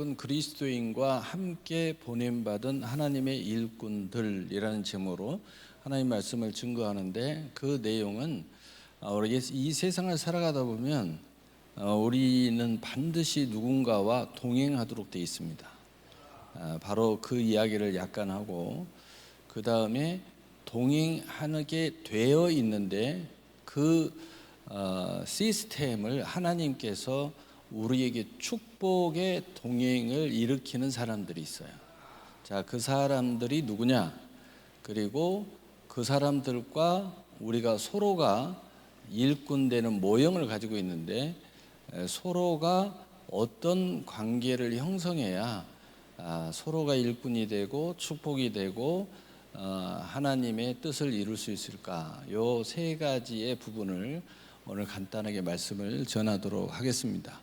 제목은 그리스도인과 함께 보냄받은 하나님의 일꾼들이라는 제목으로 하나님 말씀을 증거하는데, 그 내용은 우리 이 세상을 살아가다 보면 우리는 반드시 누군가와 동행하도록 되어 있습니다. 바로 그 이야기를 약간 하고, 그 다음에 동행하게 되어 있는데 그 시스템을 하나님께서 우리에게 축복의 동행을 일으키는 사람들이 있어요. 자, 그 사람들이 누구냐? 그리고 그 사람들과 우리가 서로가 일꾼 되는 모형을 가지고 있는데, 서로가 어떤 관계를 형성해야 서로가 일꾼이 되고 축복이 되고 하나님의 뜻을 이룰 수 있을까? 요 세 가지의 부분을 오늘 간단하게 말씀을 전하도록 하겠습니다.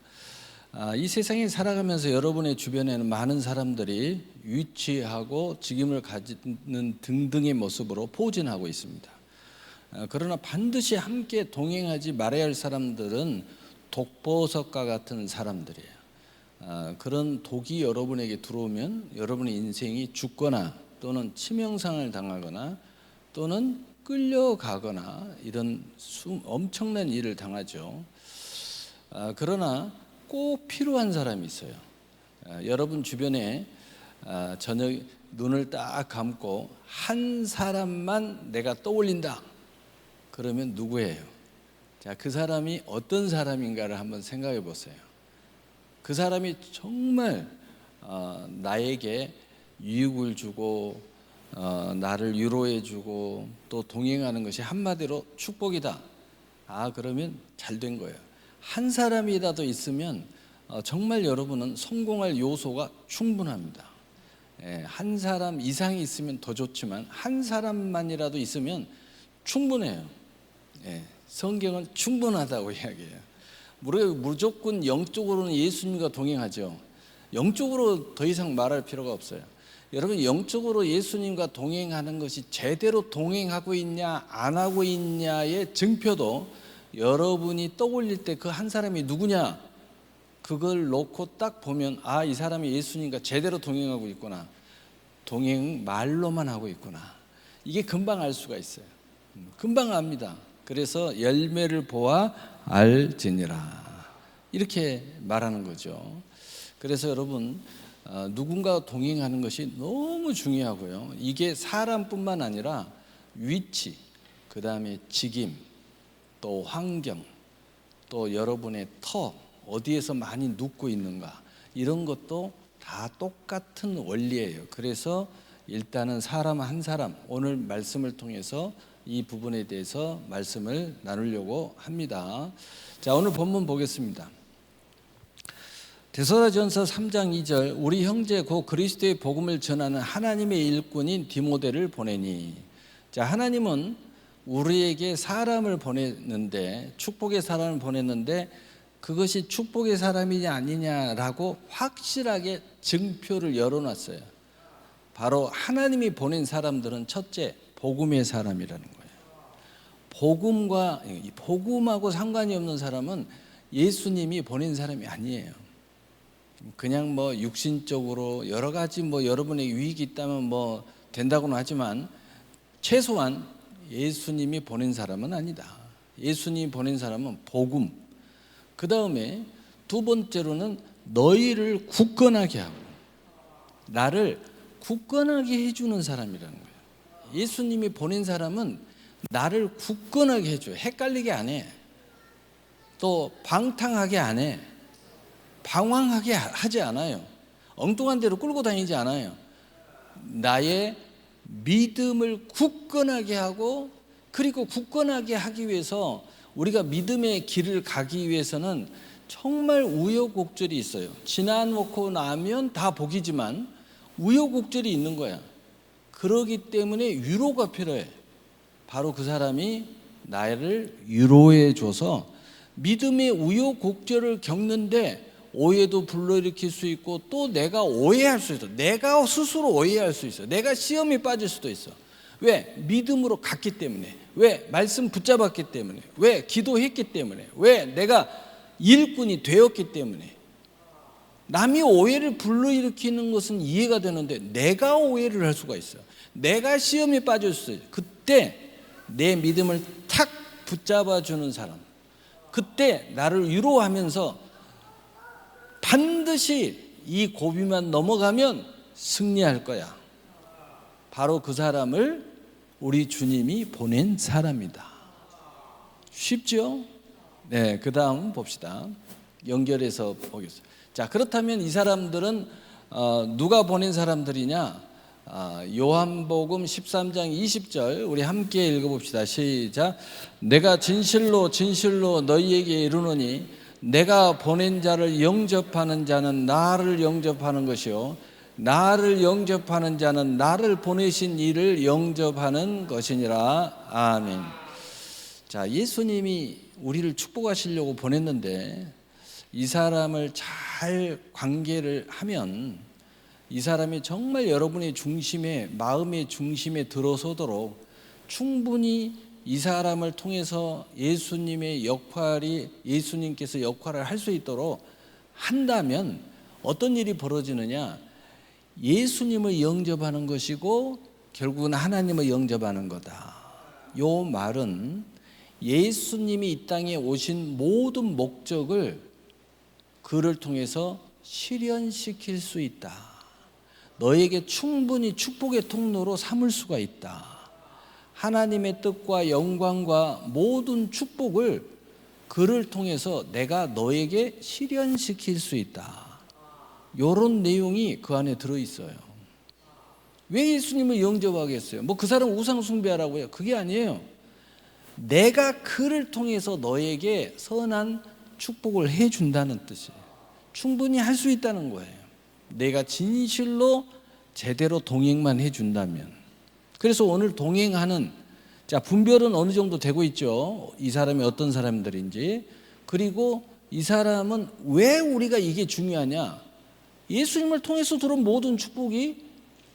이 세상에 살아가면서 여러분의 주변에는 많은 사람들이 위치하고 직임을 가지는 등등의 모습으로 포진하고 있습니다. 그러나 반드시 함께 동행하지 말아야 할 사람들은 독보석과 같은 사람들이에요. 그런 독이 여러분에게 들어오면 여러분의 인생이 죽거나 또는 치명상을 당하거나 또는 끌려가거나 이런 엄청난 일을 당하죠. 그러나 꼭 필요한 사람이 있어요. 여러분 주변에 저녁 눈을 딱 감고 한 사람만 내가 떠올린다 그러면 누구예요? 자, 그 사람이 어떤 사람인가를 한번 생각해 보세요. 그 사람이 정말 나에게 유익을 주고 나를 위로해 주고 또 동행하는 것이 한마디로 축복이다. 그러면 잘 된 거예요. 한 사람이라도 있으면 정말 여러분은 성공할 요소가 충분합니다. 한 사람 이상이 있으면 더 좋지만 한 사람만이라도 있으면 충분해요. 성경은 충분하다고 이야기해요. 우리가 무조건 영적으로는 예수님과 동행하죠. 영적으로 더 이상 말할 필요가 없어요. 여러분, 영적으로 예수님과 동행하는 것이 제대로 동행하고 있냐 안 하고 있냐의 증표도 여러분이 떠올릴 때 그 한 사람이 누구냐, 그걸 놓고 딱 보면 이 사람이 예수님과 제대로 동행하고 있구나, 동행 말로만 하고 있구나, 이게 금방 알 수가 있어요. 금방 압니다. 그래서 열매를 보아 알지니라, 이렇게 말하는 거죠. 그래서 여러분, 누군가와 동행하는 것이 너무 중요하고요. 이게 사람뿐만 아니라 위치, 그 다음에 직임, 또 환경, 또 여러분의 터, 어디에서 많이 눕고 있는가, 이런 것도 다 똑같은 원리예요. 그래서 일단은 사람 한 사람, 오늘 말씀을 통해서 이 부분에 대해서 말씀을 나누려고 합니다. 자, 오늘 본문 보겠습니다. 데살로니가전서 3장 2절, 우리 형제 곧 그리스도의 복음을 전하는 하나님의 일꾼인 디모데를 보내니. 자, 하나님은 우리에게 사람을 보냈는데, 축복의 사람을 보냈는데 그것이 축복의 사람이냐 아니냐라고 확실하게 증표를 열어놨어요. 바로 하나님이 보낸 사람들은 첫째, 복음의 사람이라는 거예요. 복음하고 상관이 없는 사람은 예수님이 보낸 사람이 아니에요. 그냥 육신적으로 여러 가지 여러분의 유익이 있다면 된다고는 하지만 최소한 예수님이 보낸 사람은 아니다. 예수님이 보낸 사람은 복음. 그 다음에 두 번째로는 너희를 굳건하게 하고, 나를 굳건하게 해주는 사람이라는 거예요. 예수님이 보낸 사람은 나를 굳건하게 해줘요. 헷갈리게 안 해. 또 방탕하게 안 해. 방황하게 하지 않아요. 엉뚱한 데로 끌고 다니지 않아요. 나의 믿음을 굳건하게 하고, 그리고 굳건하게 하기 위해서 우리가 믿음의 길을 가기 위해서는 정말 우여곡절이 있어요. 지나놓고 나면 다 복이지만 우여곡절이 있는 거야. 그러기 때문에 위로가 필요해. 바로 그 사람이 나를 위로해 줘서 믿음의 우여곡절을 겪는데 오해도 불러일으킬 수 있고, 또 내가 오해할 수 있어. 내가 스스로 오해할 수 있어. 내가 시험에 빠질 수도 있어. 왜? 믿음으로 갔기 때문에. 왜? 말씀 붙잡았기 때문에. 왜? 기도했기 때문에. 왜? 내가 일꾼이 되었기 때문에. 남이 오해를 불러일으키는 것은 이해가 되는데 내가 오해를 할 수가 있어요. 내가 시험에 빠졌어요. 그때 내 믿음을 탁 붙잡아주는 사람, 그때 나를 위로하면서 반드시 이 고비만 넘어가면 승리할 거야. 바로 그 사람을 우리 주님이 보낸 사람이다. 쉽죠? 네, 그 다음 봅시다. 연결해서 보겠습니다. 자, 그렇다면 이 사람들은 누가 보낸 사람들이냐? 요한복음 13장 20절 우리 함께 읽어봅시다. 시작. 내가 진실로 진실로 너희에게 이르노니 내가 보낸 자를 영접하는 자는 나를 영접하는 것이요 나를 영접하는 자는 나를 보내신 이를 영접하는 것이니라. 아멘. 자, 예수님이 우리를 축복하시려고 보냈는데 이 사람을 잘 관계를 하면 이 사람이 정말 여러분의 중심에, 마음의 중심에 들어서도록 충분히 이 사람을 통해서 예수님의 역할이, 예수님께서 역할을 할 수 있도록 한다면 어떤 일이 벌어지느냐? 예수님을 영접하는 것이고 결국은 하나님을 영접하는 거다. 요 말은 예수님이 이 땅에 오신 모든 목적을 그를 통해서 실현시킬 수 있다. 너에게 충분히 축복의 통로로 삼을 수가 있다. 하나님의 뜻과 영광과 모든 축복을 그를 통해서 내가 너에게 실현시킬 수 있다. 이런 내용이 그 안에 들어있어요. 왜 예수님을 영접하겠어요? 뭐 그 사람 우상 숭배하라고요? 그게 아니에요. 내가 그를 통해서 너에게 선한 축복을 해준다는 뜻이에요. 충분히 할 수 있다는 거예요. 내가 진실로 제대로 동행만 해준다면. 그래서 오늘 동행하는, 자, 분별은 어느 정도 되고 있죠. 이 사람이 어떤 사람들인지. 그리고 이 사람은 왜 우리가 이게 중요하냐? 예수님을 통해서 들어온 모든 축복이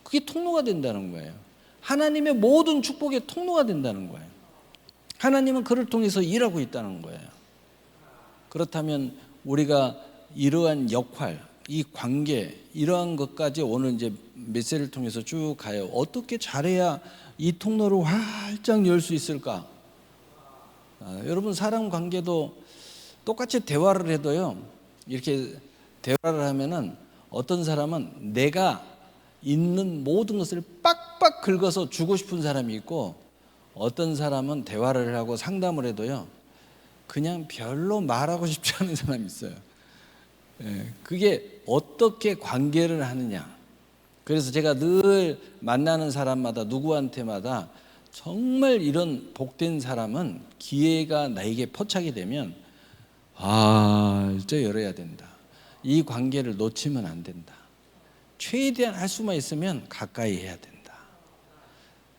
그게 통로가 된다는 거예요. 하나님의 모든 축복의 통로가 된다는 거예요. 하나님은 그를 통해서 일하고 있다는 거예요. 그렇다면 우리가 이러한 역할, 이 관계, 이러한 것까지 오늘 이제 메시지를 통해서 쭉 가요. 어떻게 잘해야 이 통로를 활짝 열 수 있을까? 여러분, 사람 관계도 똑같이 대화를 해도요, 이렇게 대화를 하면은 어떤 사람은 내가 있는 모든 것을 빡빡 긁어서 주고 싶은 사람이 있고, 어떤 사람은 대화를 하고 상담을 해도요, 그냥 별로 말하고 싶지 않은 사람이 있어요. 그게 어떻게 관계를 하느냐. 그래서 제가 늘 만나는 사람마다, 누구한테마다 정말 이런 복된 사람은 기회가 나에게 포착이 되면 진짜 열어야 된다. 이 관계를 놓치면 안 된다. 최대한 할 수만 있으면 가까이 해야 된다.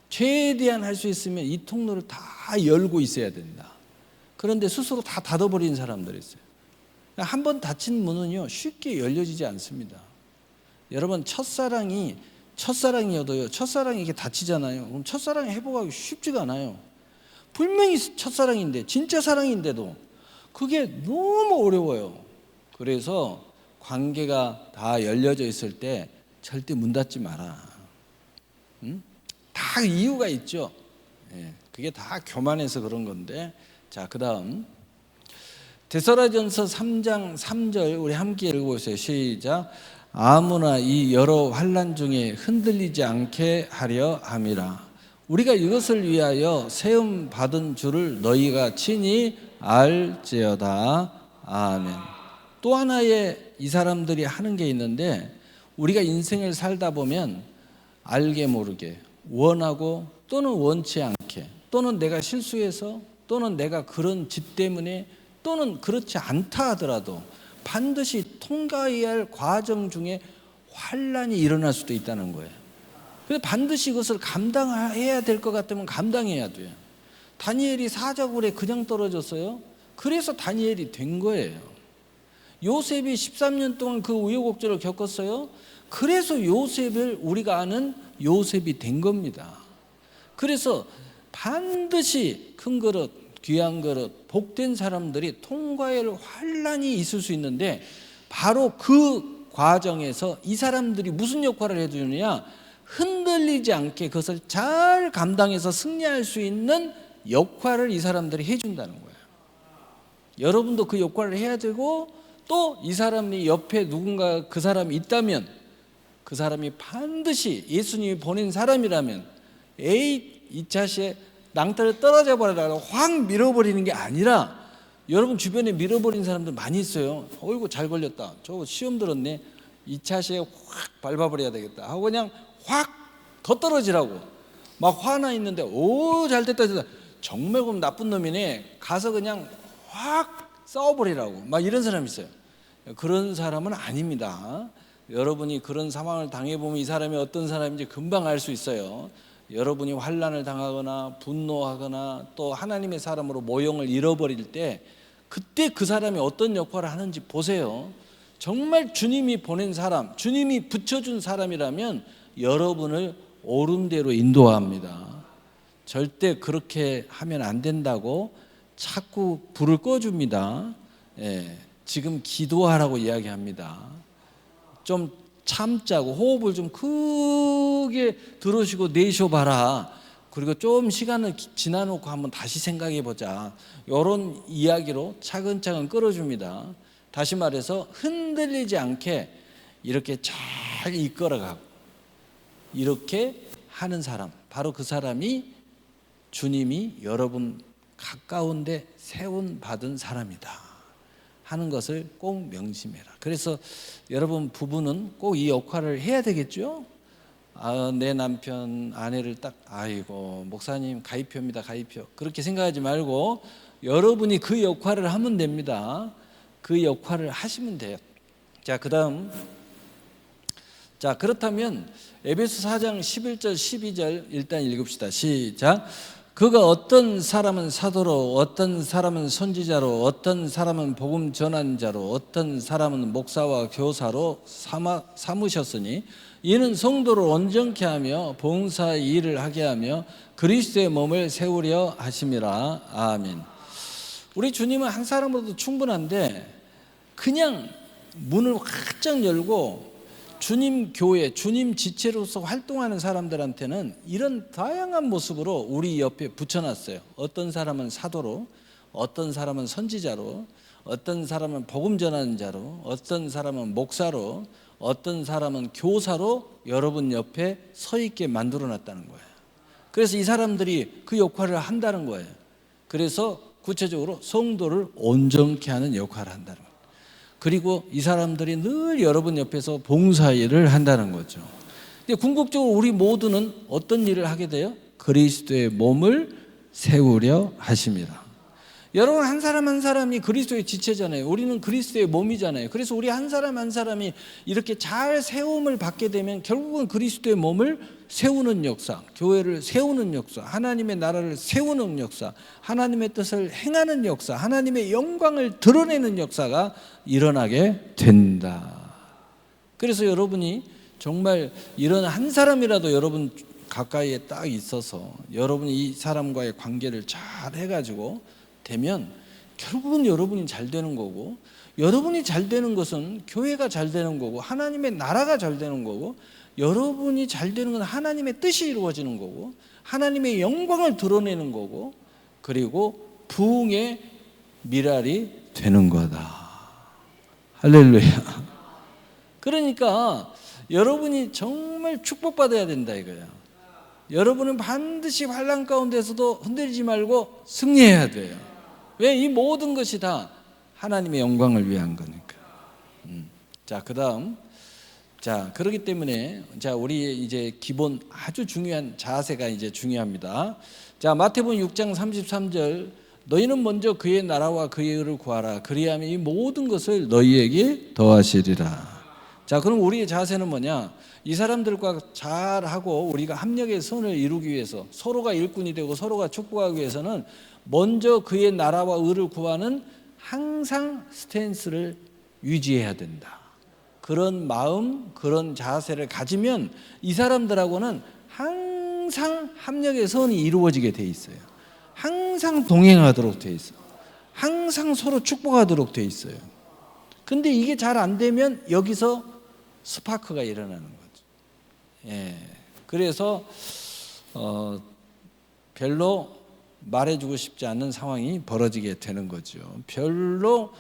최대한 할 수 있으면 이 통로를 다 열고 있어야 된다. 그런데 스스로 다 닫아버리는 사람들이 있어요. 한 번 닫힌 문은요, 쉽게 열려지지 않습니다. 여러분, 첫사랑이어도요, 첫사랑이 이게 닫히잖아요. 그럼 첫사랑 회복하기 쉽지가 않아요. 분명히 첫사랑인데, 진짜 사랑인데도 그게 너무 어려워요. 그래서 관계가 다 열려져 있을 때 절대 문 닫지 마라. 다 이유가 있죠. 그게 다 교만해서 그런 건데. 자, 그 다음 데살로니가전서 3장 3절 우리 함께 읽어보세요. 시작. 아무나 이 여러 환난 중에 흔들리지 않게 하려 함이라. 우리가 이것을 위하여 세움 받은 줄을 너희가 친히 알지어다. 아멘. 또 하나의 이 사람들이 하는 게 있는데, 우리가 인생을 살다 보면 알게 모르게 원하고 또는 원치 않게, 또는 내가 실수해서, 또는 내가 그런 짓 때문에, 또는 그렇지 않다 하더라도 반드시 통과해야 할 과정 중에 환난이 일어날 수도 있다는 거예요. 그래서 반드시 이것을 감당해야 될 것 같으면 감당해야 돼요. 다니엘이 사자굴에 그냥 떨어졌어요. 그래서 다니엘이 된 거예요. 요셉이 13년 동안 그 우여곡절을 겪었어요. 그래서 요셉을 우리가 아는 요셉이 된 겁니다. 그래서 반드시 큰 그릇, 귀한 그릇, 복된 사람들이 통과할 환난이 있을 수 있는데, 바로 그 과정에서 이 사람들이 무슨 역할을 해주느냐, 흔들리지 않게 그것을 잘 감당해서 승리할 수 있는 역할을 이 사람들이 해준다는 거예요. 여러분도 그 역할을 해야 되고, 또 이 사람이 옆에 누군가 그 사람이 있다면 그 사람이 반드시 예수님이 보낸 사람이라면 에이 이 차시에 낭떠러 떨어져 버리라고 확 밀어버리는 게 아니라, 여러분 주변에 밀어버린 사람들 많이 있어요. 어이구 잘 걸렸다, 저거 시험 들었네, 이 차시에 확 밟아버려야 되겠다 하고 그냥 확 더 떨어지라고 막 화나 있는데, 오 잘됐다 됐다, 정말 그럼 나쁜 놈이네, 가서 그냥 확 싸워버리라고 막 이런 사람이 있어요. 그런 사람은 아닙니다. 여러분이 그런 상황을 당해보면 이 사람이 어떤 사람인지 금방 알 수 있어요. 여러분이 환난을 당하거나 분노하거나 또 하나님의 사람으로 모형을 잃어버릴 때, 그때 그 사람이 어떤 역할을 하는지 보세요. 정말 주님이 보낸 사람, 주님이 붙여준 사람이라면 여러분을 옳은 대로 인도합니다. 절대 그렇게 하면 안 된다고 자꾸 불을 꺼줍니다. 지금 기도하라고 이야기합니다. 좀 참자고 호흡을 좀 크게 들으시고 내쉬어봐라. 그리고 좀 시간을 지나놓고 한번 다시 생각해보자. 이런 이야기로 차근차근 끌어줍니다. 다시 말해서 흔들리지 않게 이렇게 잘 이끌어가고 이렇게 하는 사람, 바로 그 사람이 주님이 여러분 가까운데 세운 받은 사람이다 하는 것을 꼭 명심해라. 그래서 여러분 부부는 꼭 이 역할을 해야 되겠죠. 내 남편 아내를 딱 아이고 목사님 가입표입니다, 가입표, 그렇게 생각하지 말고 여러분이 그 역할을 하면 됩니다. 그 역할을 하시면 돼요. 자, 그다음, 자 그렇다면 에베소 4장 11절 12절 일단 읽읍시다. 시작. 그가 어떤 사람은 사도로, 어떤 사람은 선지자로, 어떤 사람은 복음 전환자로, 어떤 사람은 목사와 교사로 삼으셨으니 이는 성도를 온전케 하며 봉사의 일을 하게 하며 그리스도의 몸을 세우려 하심이라. 아멘. 우리 주님은 한 사람으로도 충분한데 그냥 문을 활짝 열고 주님 교회, 주님 지체로서 활동하는 사람들한테는 이런 다양한 모습으로 우리 옆에 붙여놨어요. 어떤 사람은 사도로, 어떤 사람은 선지자로, 어떤 사람은 복음 전하는 자로, 어떤 사람은 목사로, 어떤 사람은 교사로 여러분 옆에 서 있게 만들어놨다는 거예요. 그래서 이 사람들이 그 역할을 한다는 거예요. 그래서 구체적으로 성도를 온전케 하는 역할을 한다는 거예요. 그리고 이 사람들이 늘 여러분 옆에서 봉사일을 한다는 거죠. 근데 궁극적으로 우리 모두는 어떤 일을 하게 돼요? 그리스도의 몸을 세우려 하심이라. 여러분 한 사람 한 사람이 그리스도의 지체잖아요. 우리는 그리스도의 몸이잖아요. 그래서 우리 한 사람 한 사람이 이렇게 잘 세움을 받게 되면 결국은 그리스도의 몸을 세우는 역사, 교회를 세우는 역사, 하나님의 나라를 세우는 역사, 하나님의 뜻을 행하는 역사, 하나님의 영광을 드러내는 역사가 일어나게 된다. 그래서 여러분이 정말 이런 한 사람이라도 여러분 가까이에 딱 있어서 여러분이 이 사람과의 관계를 잘 해가지고 되면 결국은 여러분이 잘 되는 거고, 여러분이 잘 되는 것은 교회가 잘 되는 거고 하나님의 나라가 잘 되는 거고, 여러분이 잘 되는 건 하나님의 뜻이 이루어지는 거고 하나님의 영광을 드러내는 거고, 그리고 부흥의 미랄이 되는 거다. 할렐루야. 그러니까 여러분이 정말 축복받아야 된다 이거야. 여러분은 반드시 환난 가운데서도 흔들리지 말고 승리해야 돼요. 왜? 이 모든 것이 다 하나님의 영광을 위한 거니까. 자, 그다음, 자 그렇기 때문에 자 우리 이제 기본 아주 중요한 자세가 이제 중요합니다. 자, 마태복음 6장 33절, 너희는 먼저 그의 나라와 그의 의를 구하라. 그리하면 이 모든 것을 너희에게 더하시리라. 자, 그럼 우리의 자세는 뭐냐? 이 사람들과 잘하고 우리가 합력의 선을 이루기 위해서, 서로가 일꾼이 되고 서로가 축복하기 위해서는 먼저 그의 나라와 의를 구하는 항상 스탠스를 유지해야 된다. 그런 마음, 그런 자세를 가지면 이 사람들하고는 항상 합력의 선이 이루어지게 돼 있어요. 항상 동행하도록 돼 있어요. 항상 서로 축복하도록 돼 있어요. 근데 이게 잘 안 되면 여기서 스파크가 일어나는 거죠. 예. 그래서 별로 말해주고 싶지 않은 상황이 벌어지게 되는 거죠. 별로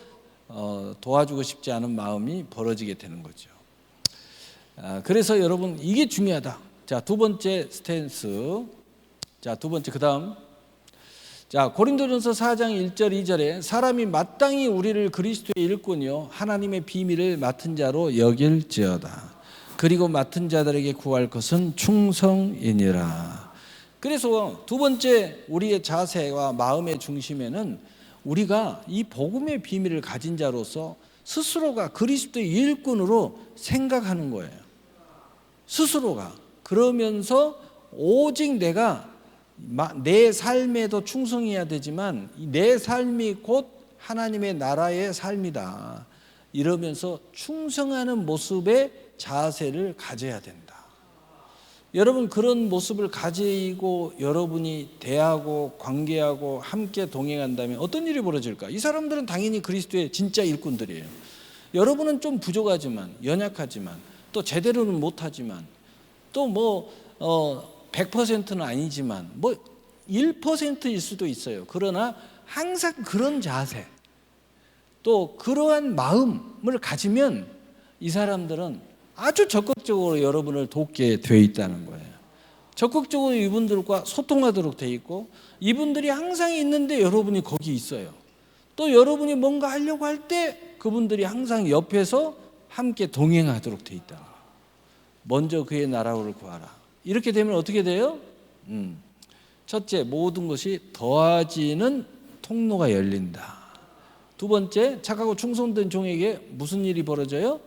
도와주고 싶지 않은 마음이 벌어지게 되는 거죠. 그래서 여러분 이게 중요하다. 자, 두 번째 스탠스. 자, 두 번째 그다음. 자, 고린도전서 4장 1절 2절에 사람이 마땅히 우리를 그리스도의 일꾼이요 하나님의 비밀을 맡은 자로 여길지어다. 그리고 맡은 자들에게 구할 것은 충성이니라. 그래서 두 번째 우리의 자세와 마음의 중심에는 우리가 이 복음의 비밀을 가진 자로서 스스로가 그리스도의 일꾼으로 생각하는 거예요. 스스로가. 그러면서 오직 내가 내 삶에도 충성해야 되지만 내 삶이 곧 하나님의 나라의 삶이다. 이러면서 충성하는 모습의 자세를 가져야 된다. 여러분 그런 모습을 가지고 여러분이 대하고 관계하고 함께 동행한다면 어떤 일이 벌어질까? 이 사람들은 당연히 그리스도의 진짜 일꾼들이에요. 여러분은 좀 부족하지만 연약하지만 또 제대로는 못하지만 또 100%는 아니지만 1%일 수도 있어요. 그러나 항상 그런 자세 또 그러한 마음을 가지면 이 사람들은 아주 적극적으로 여러분을 돕게 되어 있다는 거예요. 적극적으로 이분들과 소통하도록 되어 있고 이분들이 항상 있는데 여러분이 거기 있어요. 또 여러분이 뭔가 하려고 할 때 그분들이 항상 옆에서 함께 동행하도록 되어 있다. 먼저 그의 나라를 구하라. 이렇게 되면 어떻게 돼요? 첫째, 모든 것이 더하지는 통로가 열린다. 두 번째, 착하고 충성된 종에게 무슨 일이 벌어져요?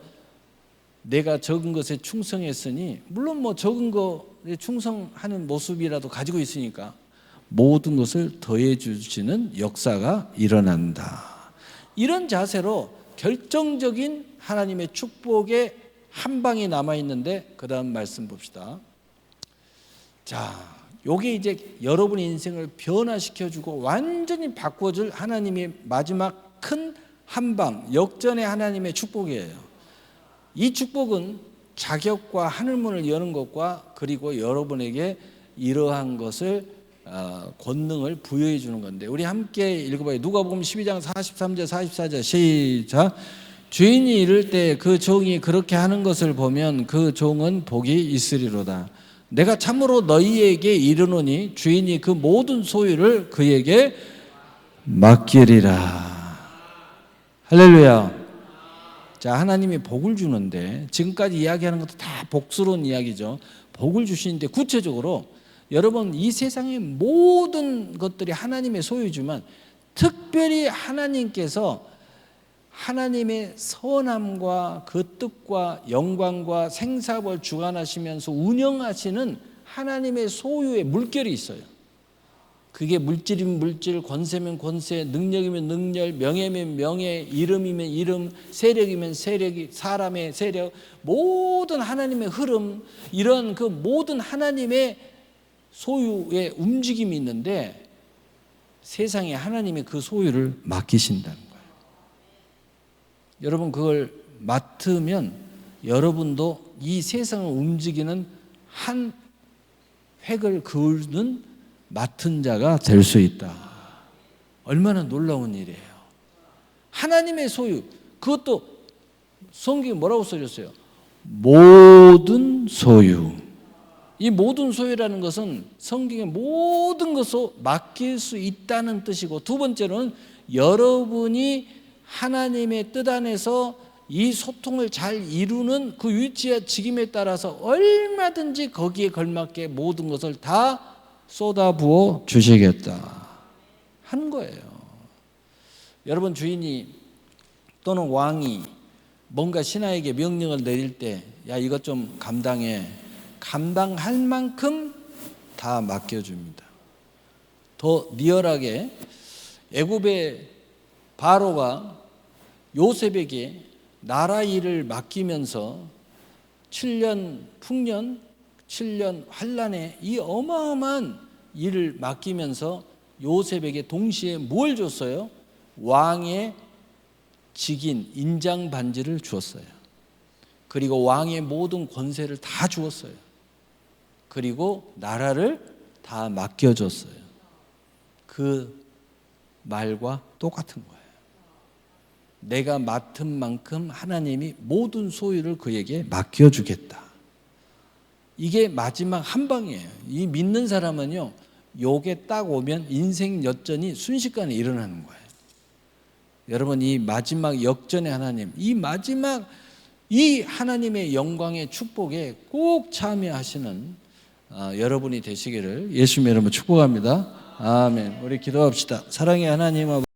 내가 적은 것에 충성했으니 물론 적은 것에 충성하는 모습이라도 가지고 있으니까 모든 것을 더해 주시는 역사가 일어난다. 이런 자세로 결정적인 하나님의 축복의 한 방이 남아 있는데 그 다음 말씀 봅시다. 자, 요게 이제 여러분의 인생을 변화시켜주고 완전히 바꿔줄 하나님의 마지막 큰 한방, 역전의 하나님의 축복이에요. 이 축복은 자격과 하늘문을 여는 것과 그리고 여러분에게 이러한 것을 권능을 부여해 주는 건데 우리 함께 읽어봐요. 누가복음 12장 43절 44절 시작. 주인이 이를 때 그 종이 그렇게 하는 것을 보면 그 종은 복이 있으리로다. 내가 참으로 너희에게 이르노니 주인이 그 모든 소유를 그에게 맡기리라. 할렐루야. 자, 하나님이 복을 주는데 지금까지 이야기하는 것도 다 복스러운 이야기죠. 복을 주시는데 구체적으로 여러분 이 세상의 모든 것들이 하나님의 소유지만 특별히 하나님께서 하나님의 선함과 그 뜻과 영광과 생사를 주관하시면서 운영하시는 하나님의 소유의 물결이 있어요. 그게 물질이면 물질, 권세면 권세, 능력이면 능력, 명예면 명예, 이름이면 이름, 세력이면 세력이, 사람의 세력, 모든 하나님의 흐름, 이런 그 모든 하나님의 소유의 움직임이 있는데 세상에 하나님의 그 소유를 맡기신다는 거예요. 여러분 그걸 맡으면 여러분도 이 세상을 움직이는 한 획을 그으는 맡은 자가 될 수 있다. 얼마나 놀라운 일이에요. 하나님의 소유, 그것도 성경에 뭐라고 써졌어요? 모든 소유. 이 모든 소유라는 것은 성경의 모든 것을 맡길 수 있다는 뜻이고 두 번째로는 여러분이 하나님의 뜻 안에서 이 소통을 잘 이루는 그 위치와 직임에 따라서 얼마든지 거기에 걸맞게 모든 것을 다 쏟아부어 주시겠다 하는 거예요. 여러분 주인이 또는 왕이 뭔가 신하에게 명령을 내릴 때 야 이것 좀 감당해. 감당할 만큼 다 맡겨줍니다. 더 리얼하게 애굽의 바로가 요셉에게 나라 일을 맡기면서 7년 풍년 7년 환란에 이 어마어마한 일을 맡기면서 요셉에게 동시에 뭘 줬어요? 왕의 직인 인장 반지를 주었어요. 그리고 왕의 모든 권세를 다 주었어요. 그리고 나라를 다 맡겨줬어요. 그 말과 똑같은 거예요. 내가 맡은 만큼 하나님이 모든 소유를 그에게 맡겨주겠다. 이게 마지막 한 방이에요. 이 믿는 사람은요, 요게 딱 오면 인생 역전이 순식간에 일어나는 거예요. 여러분, 이 마지막 역전의 하나님, 이 마지막 이 하나님의 영광의 축복에 꼭 참여하시는 여러분이 되시기를 예수님의 이름으로 축복합니다. 아멘. 우리 기도합시다. 사랑의 하나님 아버지,